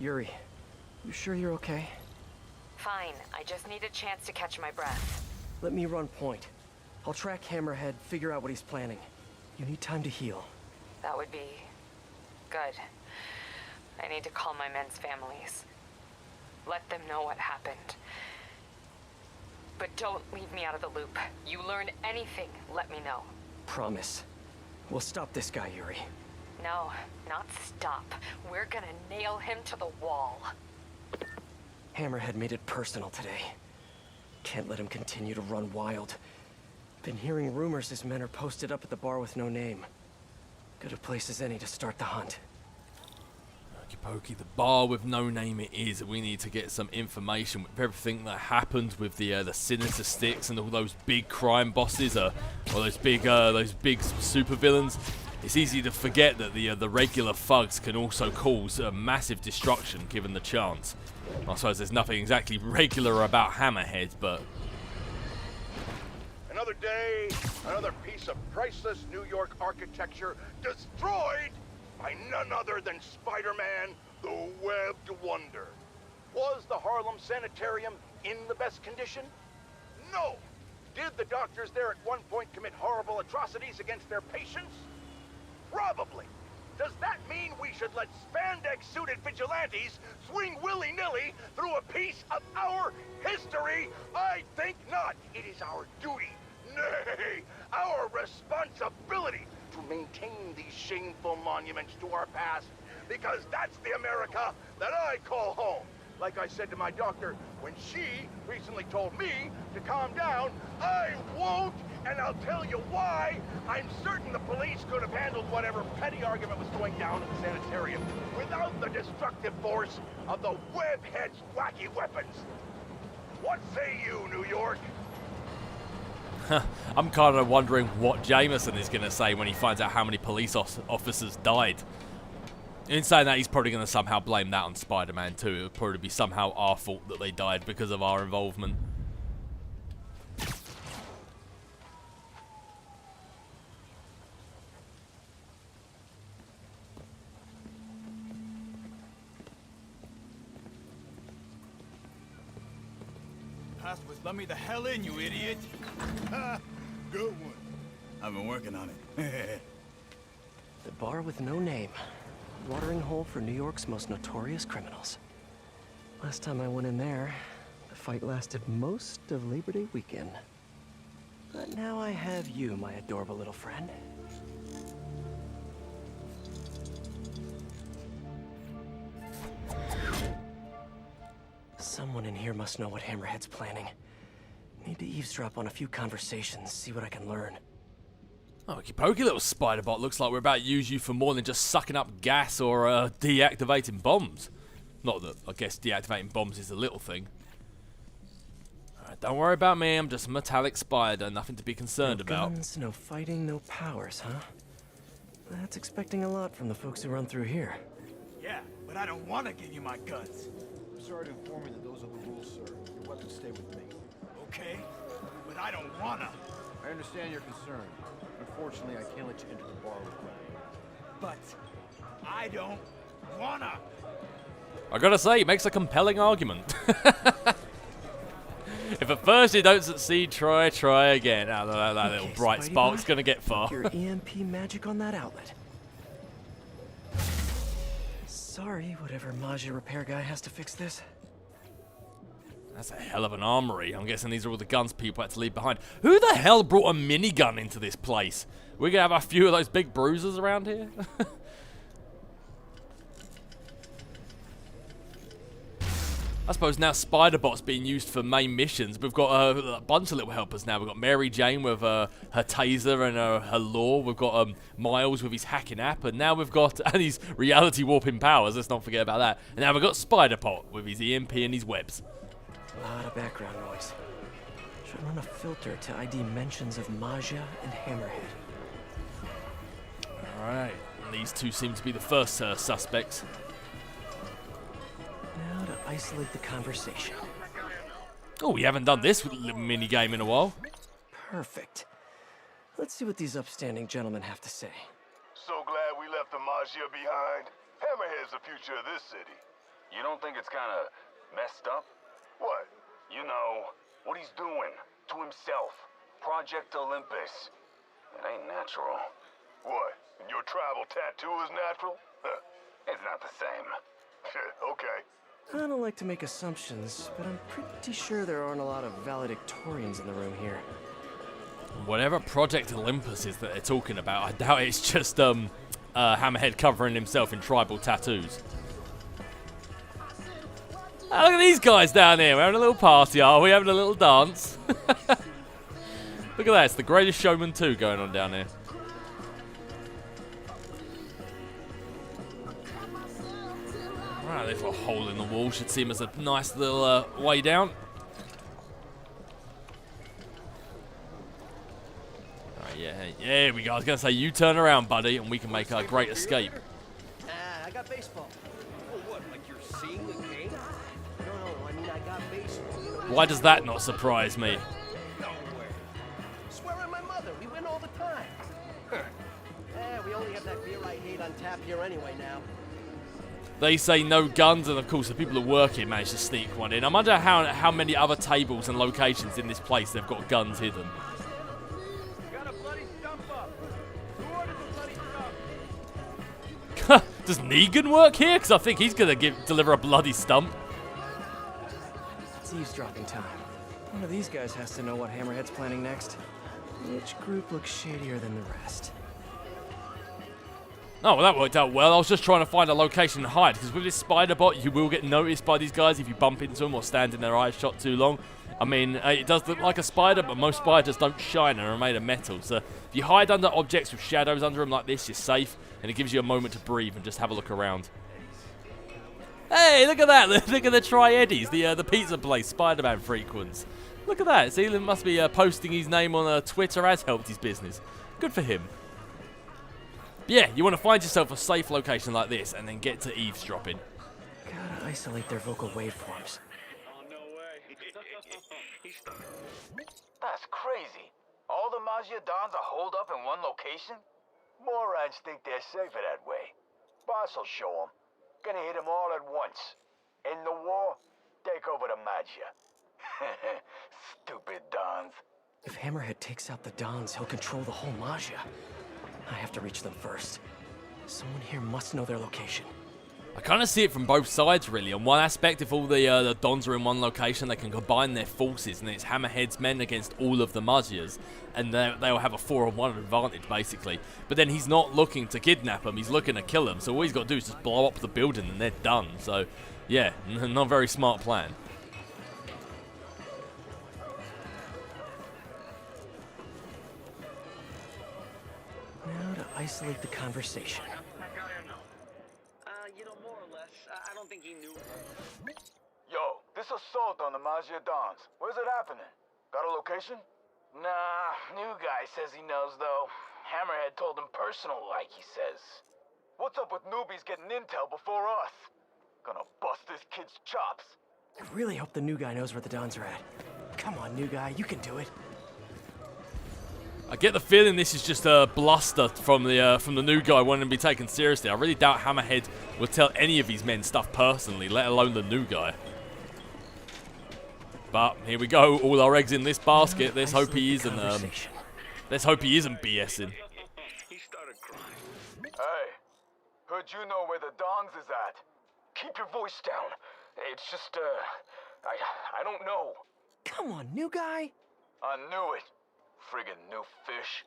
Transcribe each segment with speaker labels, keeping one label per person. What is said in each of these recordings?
Speaker 1: Yuri, you sure you're okay?
Speaker 2: Fine, I just need a chance to catch my breath.
Speaker 1: Let me run point. I'll track Hammerhead, figure out what he's planning. You need time to heal.
Speaker 2: That would be... good. I need to call my men's families. Let them know what happened. But don't leave me out of the loop. You learn anything, let me know.
Speaker 1: Promise. We'll stop this guy, Yuri.
Speaker 2: No, not stop. We're gonna nail him to the wall.
Speaker 1: Hammerhead made it personal today. Can't let him continue to run wild. Been hearing rumors his men are posted up at the bar with no name. Good a place as any to start the hunt.
Speaker 3: Pokey, the bar with no name it is. We need to get some information with everything that happened with the Sinister Sticks and all those big crime bosses, or those big supervillains. It's easy to forget that the regular thugs can also cause massive destruction given the chance. I suppose there's nothing exactly regular about Hammerhead, but
Speaker 4: another day, another piece of priceless New York architecture destroyed by none other than Spider-Man, the Webbed Wonder. Was the Harlem Sanitarium in the best condition? No. Did the doctors there at one point commit horrible atrocities against their patients? Probably. Does that mean we should let spandex-suited vigilantes swing willy-nilly through a piece of our history? I think not. It is our duty, nay, our responsibility to maintain these shameful monuments to our past, because that's the America that I call home. Like I said to my doctor when she recently told me to calm down, I won't, and I'll tell you why. I'm certain the police could have handled whatever petty argument was going down at the sanitarium without the destructive force of the Webhead's wacky weapons. What say you, New York?
Speaker 3: I'm kind of wondering what Jameson is going to say when he finds out how many police officers died. In saying that, he's probably going to somehow blame that on Spider-Man too. It would probably be somehow our fault that they died because of our involvement.
Speaker 5: Passwords, let me the hell in, you idiot! Good one. I've been working on it.
Speaker 1: The bar with no name. Watering hole for New York's most notorious criminals. Last time I went in there, the fight lasted most of Labor Day weekend. But now I have you, my adorable little friend. Someone in here must know what Hammerhead's planning. Need to eavesdrop on a few conversations, see what I can learn.
Speaker 3: Okie pokey, little spider bot. Looks like we're about to use you for more than just sucking up gas or deactivating bombs. Not that I guess deactivating bombs is a little thing. Alright, don't worry about me. I'm just a metallic spider. Nothing to be concerned about.
Speaker 1: No guns, no fighting, no powers, huh? That's expecting a lot from the folks who run through here.
Speaker 5: Yeah, but I don't want to give you my guns.
Speaker 6: I'm sorry to inform you that those are the rules, sir. Your weapons stay with me.
Speaker 5: Okay, but I don't wanna.
Speaker 6: I understand your concern. Unfortunately, I can't let you enter the bar with me.
Speaker 5: But I don't wanna.
Speaker 3: I gotta say, he makes a compelling argument. If at first you don't succeed, try again. That little bright
Speaker 1: Spidey
Speaker 3: spark's
Speaker 1: boy,
Speaker 3: gonna get far.
Speaker 1: Your EMP magic on that outlet. Sorry, whatever Magia repair guy has to fix this.
Speaker 3: That's a hell of an armory. I'm guessing these are all the guns people had to leave behind. Who the hell brought a minigun into this place? We're gonna have a few of those big bruisers around here? I suppose now Spider-Bot's being used for main missions. We've got a bunch of little helpers now. We've got Mary Jane with her taser and her lore. We've got Miles with his hacking app. And now we've got his reality warping powers. Let's not forget about that. And now we've got Spider-Pot with his EMP and his webs.
Speaker 1: A lot of background noise. Should run a filter to ID mentions of Magia and Hammerhead.
Speaker 3: Alright. These two seem to be the first suspects.
Speaker 1: Now to isolate the conversation.
Speaker 3: Oh, we haven't done this little mini game in a while.
Speaker 1: Perfect. Let's see what these upstanding gentlemen have to say.
Speaker 4: So glad we left the Magia behind. Hammerhead's the future of this city.
Speaker 7: You don't think it's kind of messed up? What? You know, what he's doing to himself. Project Olympus. It ain't natural.
Speaker 4: What? And your tribal tattoo is natural?
Speaker 7: It's not the same.
Speaker 4: Okay.
Speaker 1: I don't like to make assumptions, but I'm pretty sure there aren't a lot of valedictorians in the room here.
Speaker 3: Whatever Project Olympus is that they're talking about, I doubt it's just Hammerhead covering himself in tribal tattoos. Oh, look at these guys down here. We're having a little party, are we? Having a little dance. Look at that. It's the Greatest Showman 2 going on down here. Right, there's a hole in the wall. Should seem as a nice little way down. Alright, yeah, here we go. I was going to say, you turn around, buddy, and we can make our great escape.
Speaker 1: I got baseball. Oh, what, like you're seeing the game? No, I mean, I got baseball. You know,
Speaker 3: Why does that not surprise me?
Speaker 1: no way. Swear on my mother, we win all the time. We only have that beer I hate on tap here anyway now.
Speaker 3: They say no guns, and of course the people that work here manage to sneak one in. I wonder how many other tables and locations in this place they've got guns hidden.
Speaker 5: Got a bloody stump up. Who ordered the bloody stump?
Speaker 3: Does Negan work here? Because I think he's going to deliver a bloody stump.
Speaker 1: It's eavesdropping time. One of these guys has to know what Hammerhead's planning next. Which group looks shadier than the rest?
Speaker 3: Oh, well, that worked out well. I was just trying to find a location to hide, because with this spider bot, you will get noticed by these guys if you bump into them or stand in their eyes shot too long. I mean, it does look like a spider, but most spiders don't shine and are made of metal. So if you hide under objects with shadows under them like this, you're safe, and it gives you a moment to breathe and just have a look around. Hey, look at that. Look at the Tri-Eddies, the pizza place Spider-Man frequents. Look at that. See, he must be posting his name on Twitter has helped his business. Good for him. Yeah, you want to find yourself a safe location like this and then get to eavesdropping.
Speaker 1: Gotta isolate their vocal waveforms.
Speaker 7: Oh, no way. That's crazy. All the Maggia Dons are holed up in one location?
Speaker 8: Morons think they're safer that way. Boss will show them. Gonna hit them all at once. In the war, take over the Maggia. Stupid Dons.
Speaker 1: If Hammerhead takes out the Dons, he'll control the whole Maggia. I have to reach them first. Someone here must know their location.
Speaker 3: I kind of see it from both sides, really. On one aspect, if all the Dons are in one location, they can combine their forces, and it's Hammerhead's men against all of the Maggias, and they'll have a 4-on-1 advantage, basically. But then he's not looking to kidnap them, he's looking to kill them, so all he's got to do is just blow up the building, and they're done. So, yeah, not a very smart plan.
Speaker 1: Now to isolate the conversation.
Speaker 8: More or less. I don't think he knew. Yo, this assault on the Maggia Dons. Where's it happening? Got a location?
Speaker 7: Nah, new guy says he knows, though. Hammerhead told him personal, like he says.
Speaker 8: What's up with newbies getting intel before us? Gonna bust this kid's chops.
Speaker 1: I really hope the new guy knows where the Dons are at. Come on, new guy, you can do it.
Speaker 3: I get the feeling this is just a bluster from the new guy wanting to be taken seriously. I really doubt Hammerhead will tell any of his men stuff personally, let alone the new guy. But here we go, all our eggs in this basket. Let's hope he isn't. Let's hope he isn't BSing.
Speaker 8: He started crying. Hey, heard you know where the Dons is at. Keep your voice down. It's just I don't know.
Speaker 1: Come on, new guy.
Speaker 8: I knew it. Friggin' new fish.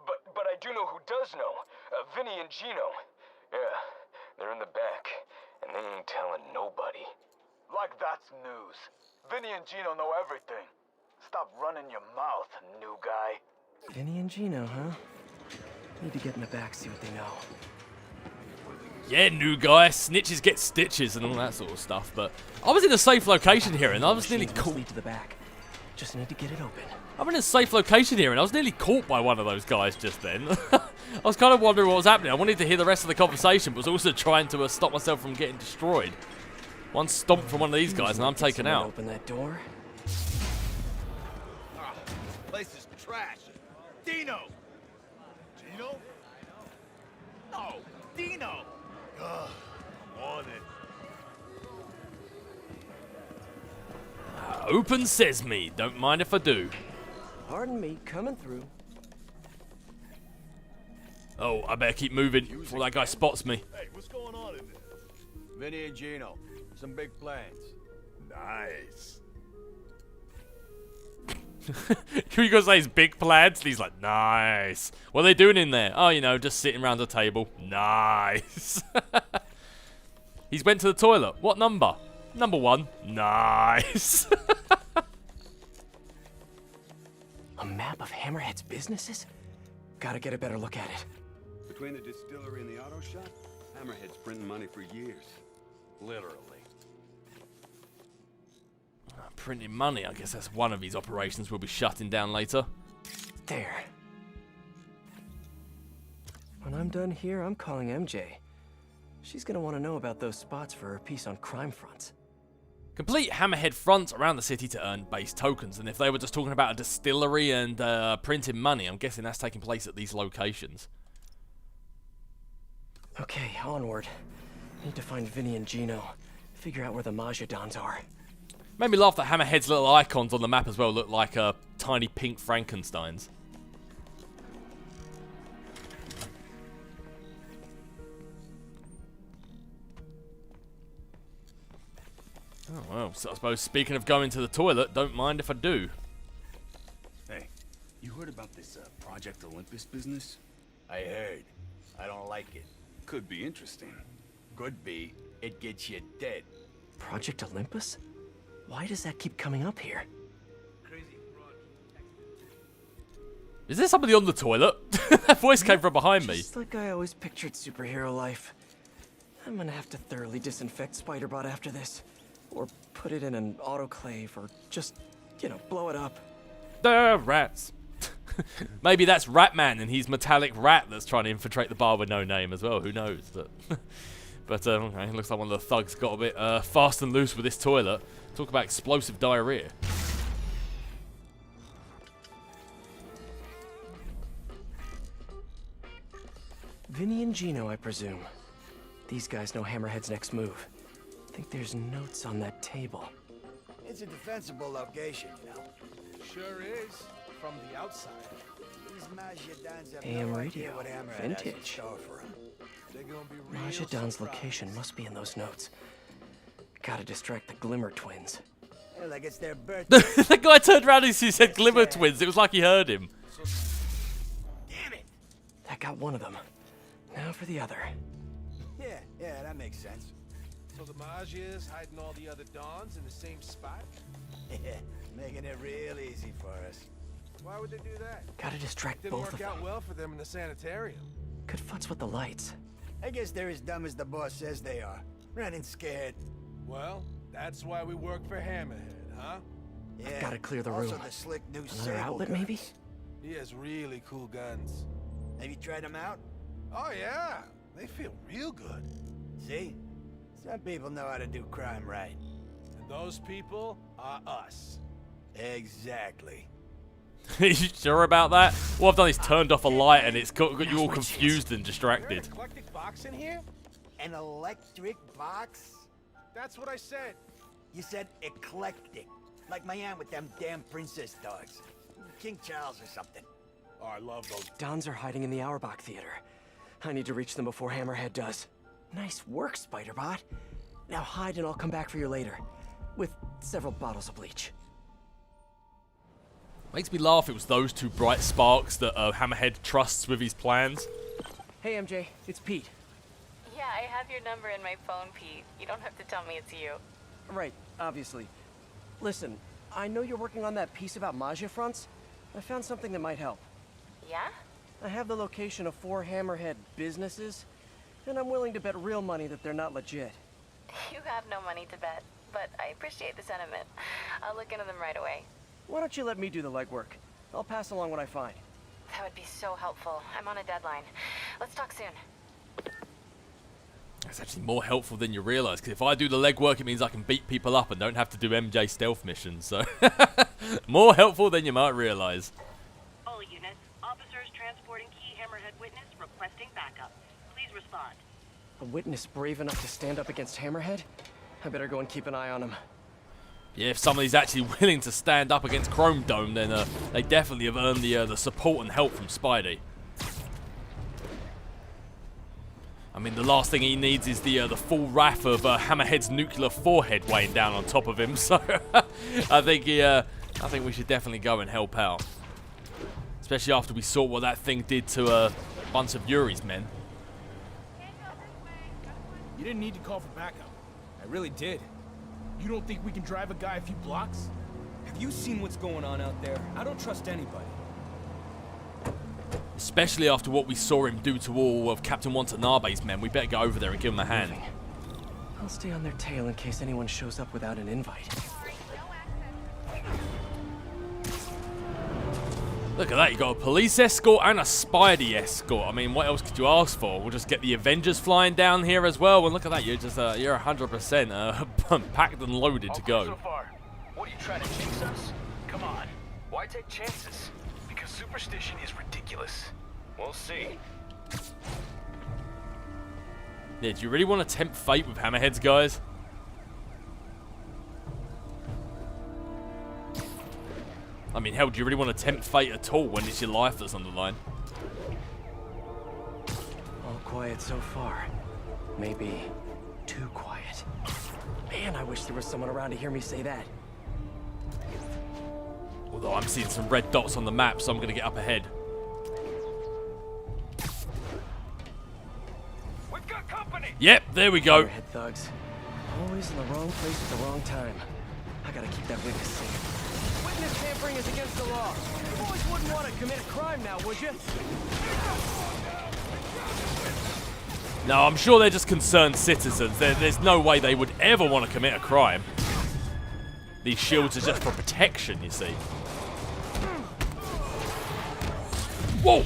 Speaker 8: But I do know who does know. Vinny and Gino. Yeah, they're in the back, and they ain't telling nobody. Like that's news. Vinny and Gino know everything. Stop running your mouth, new guy.
Speaker 1: Vinny and Gino, huh? Need to get in the back, see what they know.
Speaker 3: Yeah, new guy. Snitches get stitches and all that sort of stuff. But I was in a safe location here, and I was nearly caught.
Speaker 1: Lead to the back. Just need to get it open.
Speaker 3: I'm in a safe location here, and I was nearly caught by one of those guys just then. I was kind of wondering what was happening. I wanted to hear the rest of the conversation, but was also trying to stop myself from getting destroyed. One stomp from one of these guys, and I'm taken out.
Speaker 1: Open that door.
Speaker 5: Place is trash. Dino! Gino? No, Dino! Ugh, I'm on it.
Speaker 3: Open sesame. Don't mind if I do.
Speaker 1: Pardon me, coming through.
Speaker 3: Oh, I better keep moving before that guy spots me.
Speaker 5: Hey, what's going on in there? Vinny and Gino. Some big plans. Nice.
Speaker 3: You gonna say his big plans? And he's like, nice. What are they doing in there? Oh, you know, just sitting around the table. Nice. He's went to the toilet. What number? Number 1. Nice.
Speaker 1: A map of Hammerhead's businesses? Gotta get a better look at it.
Speaker 9: Between the distillery and the auto shop, Hammerhead's printing money for years. Literally.
Speaker 3: Printing money. I guess that's one of his operations we'll be shutting down later.
Speaker 1: There. When I'm done here, I'm calling MJ. She's gonna want to know about those spots for her piece on crime fronts.
Speaker 3: Complete Hammerhead fronts around the city to earn base tokens, and if they were just talking about a distillery and printing money, I'm guessing that's taking place at these locations.
Speaker 1: Okay, onward. Need to find Vinny and Gino. Figure out where the Magia Dons are.
Speaker 3: Made me laugh that Hammerhead's little icons on the map as well look like tiny pink Frankensteins. Oh, well, so I suppose speaking of going to the toilet, don't mind if I do.
Speaker 9: Hey, you heard about this Project Olympus business?
Speaker 5: I heard. I don't like it.
Speaker 9: Could be interesting.
Speaker 5: Could be. It gets you dead.
Speaker 1: Project Olympus? Why does that keep coming up here?
Speaker 3: Is there somebody on the toilet? That voice came from behind me.
Speaker 1: Just like I always pictured superhero life. I'm gonna have to thoroughly disinfect Spider-Bot after this. Or put it in an autoclave, or just, you know, blow it up.
Speaker 3: The rats. Maybe that's Ratman and he's metallic rat that's trying to infiltrate the bar with no name as well. Who knows? But okay, it looks like one of the thugs got a bit fast and loose with this toilet. Talk about explosive diarrhea.
Speaker 1: Vinny and Gino, I presume. These guys know Hammerhead's next move. I think there's notes on that table.
Speaker 5: It's a defensible location, you know.
Speaker 6: Sure is, from the outside.
Speaker 5: These Magia Dons have
Speaker 1: AM
Speaker 5: no
Speaker 1: radio,
Speaker 5: idea what Hammerhead has in
Speaker 1: vintage.
Speaker 5: store for 'em.
Speaker 6: They're gonna be real
Speaker 1: Magia Don's
Speaker 6: surprised.
Speaker 1: location must be in those notes. Gotta distract the Glimmer twins.
Speaker 5: Yeah, like it's their birthday.
Speaker 3: The guy turned around and he said Glimmer Twins. It was like he heard him.
Speaker 5: Damn it!
Speaker 1: That got one of them. Now for the other.
Speaker 5: Yeah, that makes sense.
Speaker 6: So the Magia's hiding all the other Dons in the same spot?
Speaker 5: Making it real easy for us.
Speaker 6: Why would they do that?
Speaker 1: Gotta distract
Speaker 6: Didn't
Speaker 1: both
Speaker 6: work
Speaker 1: of
Speaker 6: out
Speaker 1: them.
Speaker 6: well for them in the sanitarium.
Speaker 1: Good futz with the lights.
Speaker 5: I guess they're as dumb as the boss says they are. Running scared.
Speaker 6: Well, that's why we work for Hammerhead, huh?
Speaker 5: Yeah.
Speaker 1: Gotta clear the
Speaker 5: also
Speaker 1: room.
Speaker 5: the slick new
Speaker 1: Another
Speaker 5: Sable
Speaker 1: outlet,
Speaker 5: guns.
Speaker 1: maybe?
Speaker 6: He has really cool guns.
Speaker 5: Have you tried them out?
Speaker 6: Oh yeah, they feel real good.
Speaker 5: See? Some people know how to do crime right.
Speaker 6: And those people are us.
Speaker 5: Exactly.
Speaker 3: Are you sure about that? What I've done is turned off a light and it's got you all confused and
Speaker 6: Is there
Speaker 3: distracted.
Speaker 6: an eclectic box in here?
Speaker 5: An electric box?
Speaker 6: That's what I said.
Speaker 5: You said eclectic. Like my aunt with them damn princess dogs. King Charles or something.
Speaker 6: Oh, I love those.
Speaker 1: Dons are hiding in the Auerbach Theater. I need to reach them before Hammerhead does. Nice work, Spider-Bot. Now hide and I'll come back for you later. With several bottles of bleach.
Speaker 3: Makes me laugh it was those two bright sparks that Hammerhead trusts with his plans.
Speaker 1: Hey, MJ. It's Pete.
Speaker 2: Yeah, I have your number in my phone, Pete. You don't have to tell me it's you.
Speaker 1: Right, obviously. Listen, I know you're working on that piece about Magia fronts. I found something that might help.
Speaker 2: Yeah?
Speaker 1: I have the location of 4 Hammerhead businesses, and I'm willing to bet real money that they're not legit.
Speaker 2: You have no money to bet, but I appreciate the sentiment. I'll look into them right away.
Speaker 1: Why don't you let me do the legwork? I'll pass along what I find.
Speaker 2: That would be so helpful. I'm on a deadline. Let's talk soon.
Speaker 3: That's actually more helpful than you realise, because if I do the legwork, it means I can beat people up and don't have to do MJ stealth missions, so... more helpful than you might realise.
Speaker 10: All units, officers transporting key Hammerhead witness requesting backup. Please respond.
Speaker 1: A witness brave enough to stand up against Hammerhead? I better go and keep an eye on him.
Speaker 3: Yeah, if somebody's actually willing to stand up against Chrome Dome, then they definitely have earned the support and help from Spidey. I mean, the last thing he needs is the full wrath of Hammerhead's nuclear forehead weighing down on top of him. So I think we should definitely go and help out, especially after we saw what that thing did to a bunch of Yuri's men.
Speaker 6: You didn't need to call for backup. I really did. You don't think we can drive a guy a few blocks?
Speaker 11: Have you seen what's going on out there? I don't trust anybody.
Speaker 3: Especially after what we saw him do to all of Captain Watanabe's men. We better go over there and give him a hand.
Speaker 1: I'll stay on their tail in case anyone shows up without an invite.
Speaker 3: Look at that, you got a police escort and a Spidey escort. I mean, what else could you ask for? We'll just get the Avengers flying down here as well. And look at that, you're just you're 100% packed and loaded to go.
Speaker 8: So far, what are you trying to jinx us? Come on, why take chances? Because superstition is ridiculous. We'll see.
Speaker 3: Yeah, do you really want to tempt fate with Hammerheads, guys? I mean, hell, do you really want to tempt fate at all when it's your life that's on the line?
Speaker 1: All quiet so far. Maybe too quiet. Man, I wish there was someone around to hear me say that.
Speaker 3: Although I'm seeing some red dots on the map, so I'm going to get up ahead.
Speaker 8: We've got company.
Speaker 3: Yep, there we go.
Speaker 1: Hammerhead thugs. Always in the wrong place at the wrong time. I gotta keep that witness safe. Witness tampering is against the law. You boys wouldn't want to commit a crime now, would you?
Speaker 3: No, I'm sure they're just concerned citizens. There's no way they would ever want to commit a crime. These shields are just for protection, you see. Whoa!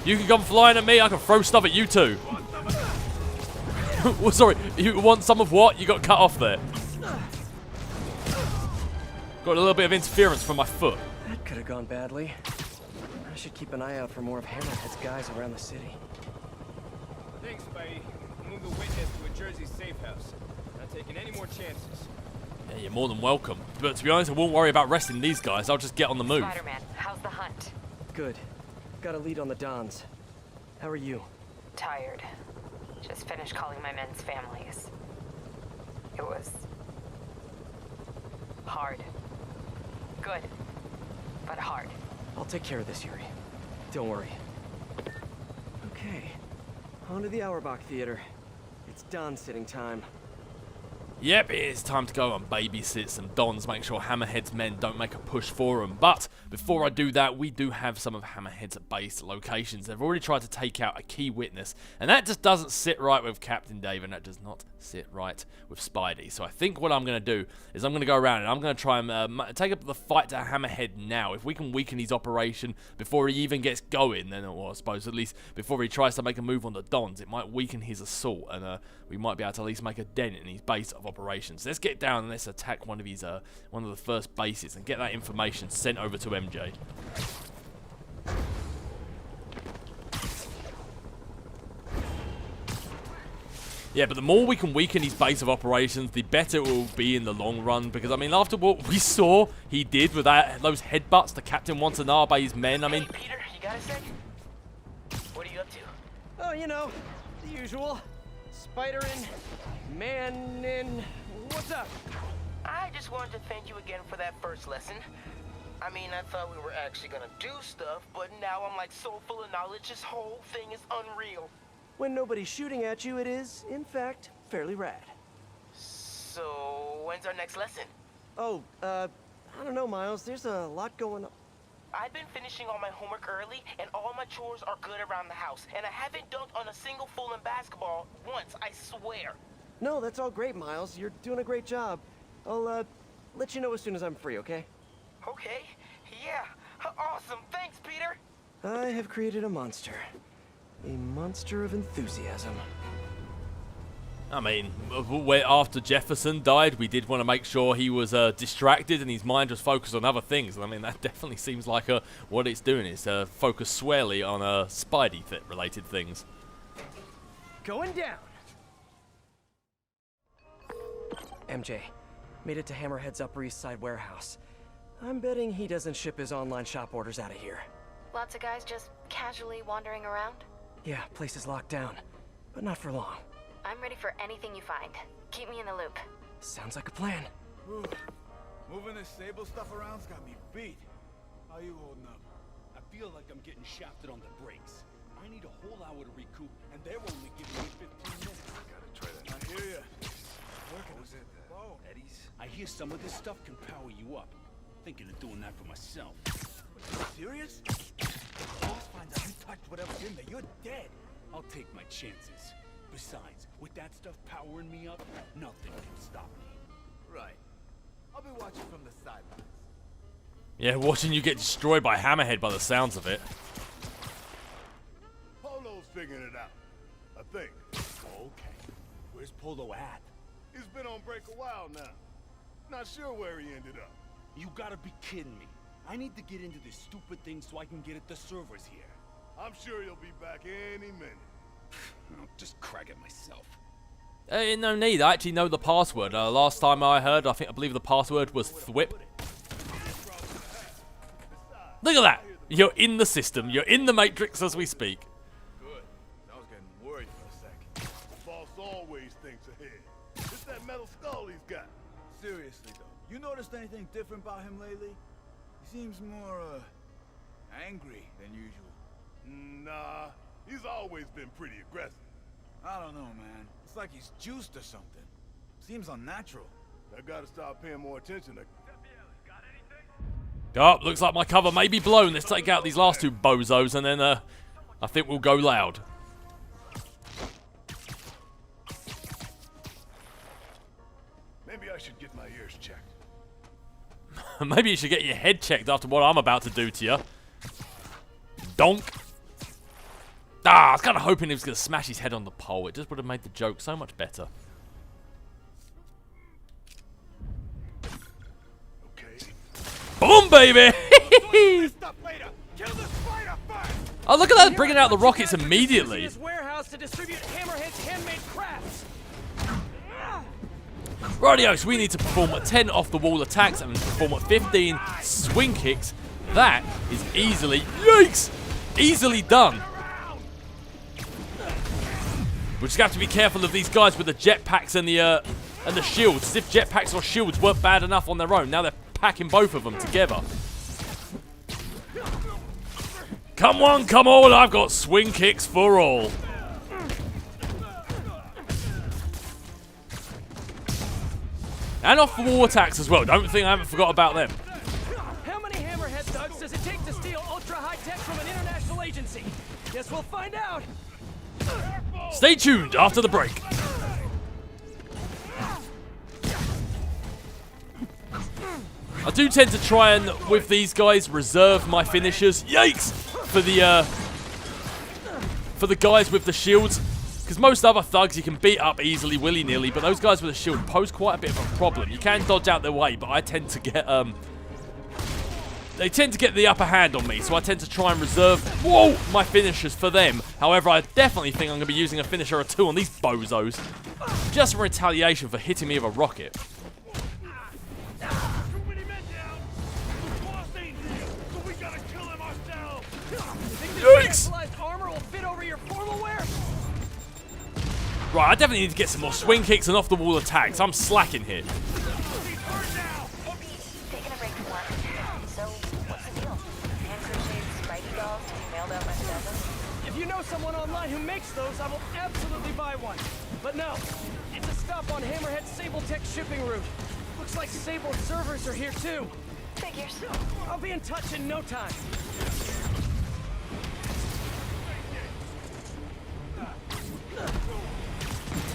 Speaker 3: You can come flying at me, I can throw stuff at you too. Well, sorry, you want some of what? You got cut off there. Got a little bit of interference from my foot.
Speaker 1: That could have gone badly. I should keep an eye out for more of Hammerhead's guys around the city.
Speaker 6: Thanks, Spidey. Move the witness to a Jersey safe house. Not taking any more chances.
Speaker 3: Yeah, you're more than welcome. But to be honest, I won't worry about resting these guys. I'll just get on the move.
Speaker 2: Spider-Man, how's the hunt?
Speaker 1: Good. Got a lead on the Dons. How are you?
Speaker 2: Tired. Just finished calling my men's families. It was hard. Good, but hard.
Speaker 1: I'll take care of this, Yuri. Don't worry. Okay. On to the Auerbach Theater. It's Don-sitting time.
Speaker 3: Yep, it is time to go and babysit some Dons, make sure Hammerhead's men don't make a push for them. But before I do that, we do have some of Hammerhead's base locations. They've already tried to take out a key witness, and that just doesn't sit right with Captain Dave, and that does not sit right with Spidey. So I think what I'm going to do is I'm going to go around and I'm going to try and take up the fight to Hammerhead now. If we can weaken his operation before he even gets going, then, well, I suppose at least before he tries to make a move on the Dons, it might weaken his assault, and we might be able to at least make a dent in his base of operations. Let's get down and let's attack one of the first bases and get that information sent over to MJ. Yeah, but the more we can weaken his base of operations, the better it will be in the long run. Because, I mean, after what we saw he did with those headbutts to Captain Watanabe's men, I mean...
Speaker 8: Hey, Peter, you got a sec? What are you up to?
Speaker 1: Oh, you know, the usual. Spider-in, man-in... What's up?
Speaker 12: I just wanted to thank you again for that first lesson. I mean, I thought we were actually gonna do stuff, but now I'm like so full of knowledge, this whole thing is unreal.
Speaker 1: When nobody's shooting at you, it is, in fact, fairly rad.
Speaker 12: So, when's our next lesson?
Speaker 1: Oh, I don't know, Miles. There's a lot going on.
Speaker 12: I've been finishing all my homework early, and all my chores are good around the house. And I haven't dunked on a single fool in basketball once, I swear.
Speaker 1: No, that's all great, Miles. You're doing a great job. I'll, let you know as soon as I'm free, okay?
Speaker 12: Okay, yeah, awesome. Thanks, Peter.
Speaker 1: I have created a monster. A monster of enthusiasm.
Speaker 3: I mean, after Jefferson died, we did want to make sure he was distracted and his mind was focused on other things. And I mean, that definitely seems like what it's doing is focus squarely on Spidey-related things.
Speaker 1: Going down. MJ. Made it to Hammerhead's Upper East Side warehouse. I'm betting he doesn't ship his online shop orders out of here.
Speaker 13: Lots of guys just casually wandering around?
Speaker 1: Yeah, place is locked down. But not for long.
Speaker 13: I'm ready for anything you find. Keep me in the loop.
Speaker 1: Sounds like a plan.
Speaker 5: Whew. Moving this Sable stuff around's got me beat. How you holding up?
Speaker 11: I feel like I'm getting shafted on the brakes. I need a whole hour to recoup, and they're only giving me 15 minutes.
Speaker 5: Gotta try that. I hear ya.
Speaker 11: What was it? Eddie's? I hear some of this stuff can power you up. Thinking of doing that for myself.
Speaker 5: Serious? Boss finds out you touched whatever's in there, you're dead.
Speaker 11: I'll take my chances. Besides, with that stuff powering me up, nothing can stop me.
Speaker 5: Right. I'll be watching from the sidelines.
Speaker 3: Yeah, watching you get destroyed by Hammerhead by the sounds of it.
Speaker 4: Polo's figuring it out, I think.
Speaker 11: Okay. Where's Polo at?
Speaker 4: He's been on break a while now. Not sure where he ended up.
Speaker 11: You gotta be kidding me. I need to get into this stupid thing so I can get at the servers here.
Speaker 4: I'm sure he'll be back any minute.
Speaker 11: I'll just crack it myself.
Speaker 3: No need. I actually know the password. Last time I heard, I believe the password was THWIP. Look at that. You're in the system. You're in the Matrix as we speak.
Speaker 4: Good. I was getting worried for a second. The boss always thinks ahead. It's that metal skull he's got.
Speaker 5: Seriously though, you noticed anything different about him lately? He seems more, angry than usual.
Speaker 4: Nah, he's always been pretty aggressive.
Speaker 5: I don't know, man. It's like he's juiced or something. Seems unnatural.
Speaker 4: I gotta start paying more attention to...
Speaker 3: Oh, looks like my cover may be blown. Let's take out these last two bozos and then I think we'll go loud.
Speaker 4: Maybe I should get my ears checked.
Speaker 3: Maybe you should get your head checked after what I'm about to do to you. Donk. Ah, I was kind of hoping he was going to smash his head on the pole. It just would have made the joke so much better. Boom, baby! Oh, look at that, bringing out the rockets immediately.
Speaker 1: Warehouse to distribute Hammerhead's handmade crafts.
Speaker 3: Rightio, so we need to perform 10 off-the-wall attacks and perform 15 swing kicks. That is easily, yikes, easily done. We just have to be careful of these guys with the jetpacks and the shields. As if jetpacks or shields weren't bad enough on their own. Now they're packing both of them together. Come on, come on, I've got swing kicks for all. And off the wall attacks as well. Don't think I haven't forgot about them.
Speaker 1: How many Hammerhead thugs does it take to steal ultra-high tech from an international agency? Guess we'll find out.
Speaker 3: Stay tuned after the break. I do tend to try and, with these guys, reserve my finishers. Yikes! For the guys with the shields. Because most other thugs you can beat up easily, willy-nilly, but those guys with a shield pose quite a bit of a problem. You can dodge out their way, but I tend to get, they tend to get the upper hand on me, so I tend to try and reserve, my finishers for them. However, I definitely think I'm going to be using a finisher or two on these bozos, just for retaliation for hitting me with a rocket. Yikes!
Speaker 1: Armor will fit over your formal wear.
Speaker 3: Right, I definitely need to get some more swing kicks and off-the-wall attacks. I'm slacking here.
Speaker 13: Taking a break from work. So, what's the deal? Hand-crocheted Spidey dolls to be mailed out by the dozen?
Speaker 1: If you know someone online who makes those, I will absolutely buy one. But no, it's a stop on Hammerhead's Sable Tech shipping route. Looks like Sable servers are here too.
Speaker 13: Figures.
Speaker 1: I'll be in touch in no time.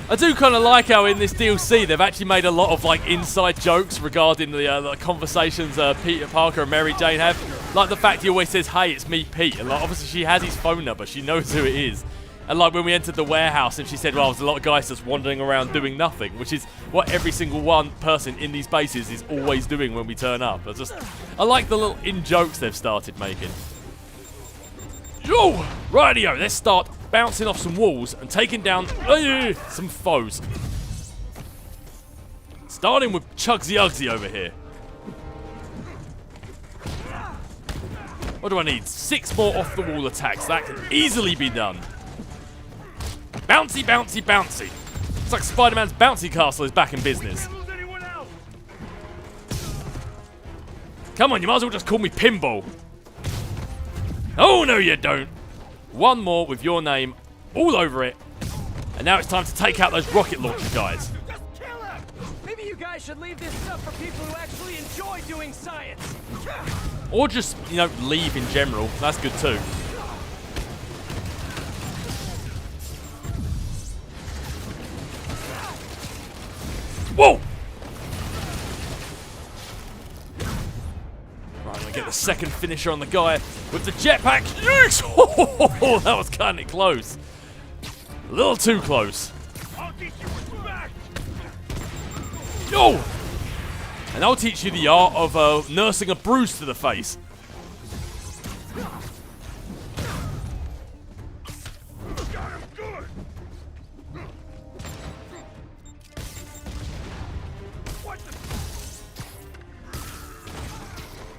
Speaker 3: I do kind of like how in this DLC they've actually made a lot of like inside jokes regarding the conversations Peter Parker and Mary Jane have. Like the fact he always says, "Hey, it's me, Pete," and like obviously she has his phone number, she knows who it is. And like when we entered the warehouse and she said, "Well, there's a lot of guys just wandering around doing nothing," which is what every single one person in these bases is always doing when we turn up. I like the little in-jokes they've started making. Yo, rightio, let's start bouncing off some walls and taking down some foes. Let's Starting with Chugsy Ugsy over here. What do I need? 6 more off-the-wall attacks. That can easily be done. Bouncy, bouncy, bouncy. It's like Spider-Man's bouncy castle is back in business. Come on, you might as well just call me Pinball. Oh, no you don't. One more with your name all over it. And now it's time to take out those rocket launcher guys.
Speaker 1: Maybe you guys should leave this stuff for people who actually enjoy doing science.
Speaker 3: Or just, you know, leave in general. That's good too. Whoa! Right, I'm gonna get the second finisher on the guy with the jetpack. Yes! Oh, that was kind of close. A little too close. Oh! And I'll teach you the art of nursing a bruise to the face.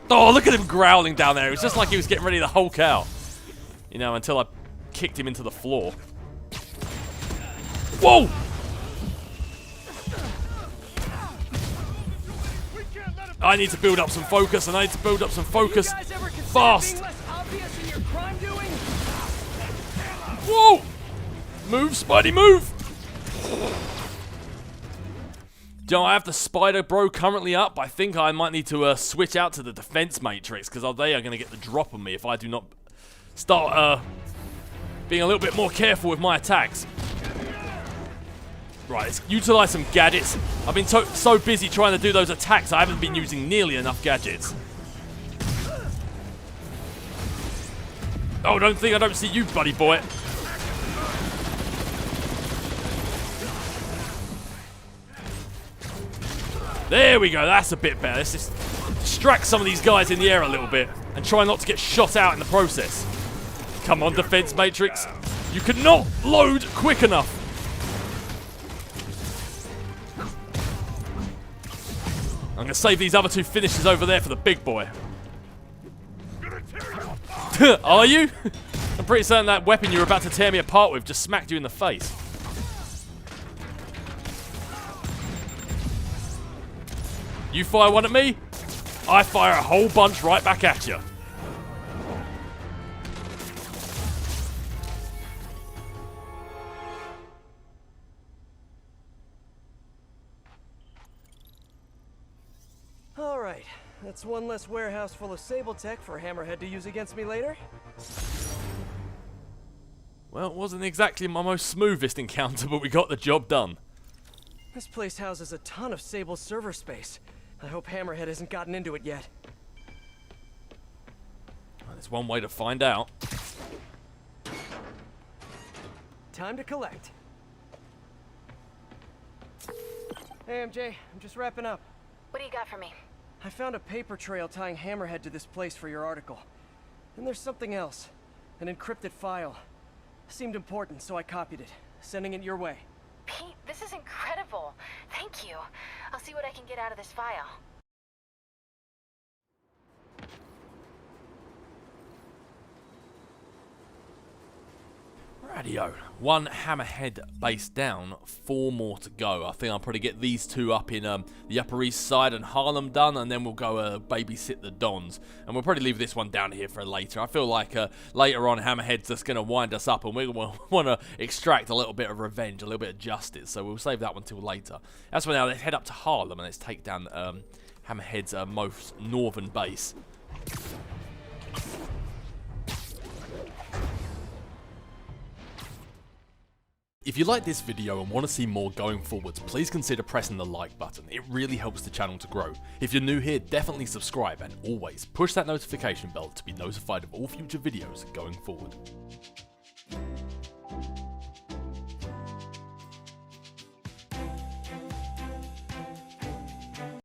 Speaker 3: Oh, look at him growling down there. It was just like he was getting ready to Hulk out. You know, until I kicked him into the floor. Whoa! I need to build up some focus, and I need to build up some focus fast. Whoa! Move, Spidey, move! Do you know, I have the Spider Bro currently up, but I think I might need to switch out to the Defense Matrix, because they are going to get the drop on me if I do not start being a little bit more careful with my attacks. Right, let's utilize some gadgets. I've been so busy trying to do those attacks, I haven't been using nearly enough gadgets. Oh, don't think I don't see you, buddy boy. There we go, that's a bit better. Let's just distract some of these guys in the air a little bit and try not to get shot out in the process. Come on, Defense Matrix. You cannot load quick enough. I'm going to save these other 2 finishes over there for the big boy. Are you? I'm pretty certain that weapon you were about to tear me apart with just smacked you in the face. You fire one at me, I fire a whole bunch right back at you.
Speaker 1: Alright, that's one less warehouse full of Sable Tech for Hammerhead to use against me later.
Speaker 3: Well, it wasn't exactly my most smoothest encounter, but we got the job done.
Speaker 1: This place houses a ton of Sable server space. I hope Hammerhead hasn't gotten into it yet.
Speaker 3: Well, there's one way to find out.
Speaker 1: Time to collect. Hey, MJ, I'm just wrapping up.
Speaker 13: What do you got for me?
Speaker 1: I found a paper trail tying Hammerhead to this place for your article. And there's something else. An encrypted file. Seemed important, so I copied it. Sending it your way.
Speaker 13: Pete, this is incredible. Thank you. I'll see what I can get out of this file.
Speaker 3: Radio. 1 Hammerhead base down, 4 more to go. I think I'll probably get these 2 up in the Upper East Side and Harlem done, and then we'll go babysit the Dons. And we'll probably leave this one down here for later. I feel like later on Hammerhead's just going to wind us up, and we want to extract a little bit of revenge, a little bit of justice. So we'll save that one till later. That's why now let's head up to Harlem and let's take down Hammerhead's most northern base. If you like this video and want to see more going forwards, please consider pressing the like button. It really helps the channel to grow. If you're new here, definitely subscribe, and always push that notification bell to be notified of all future videos going forward.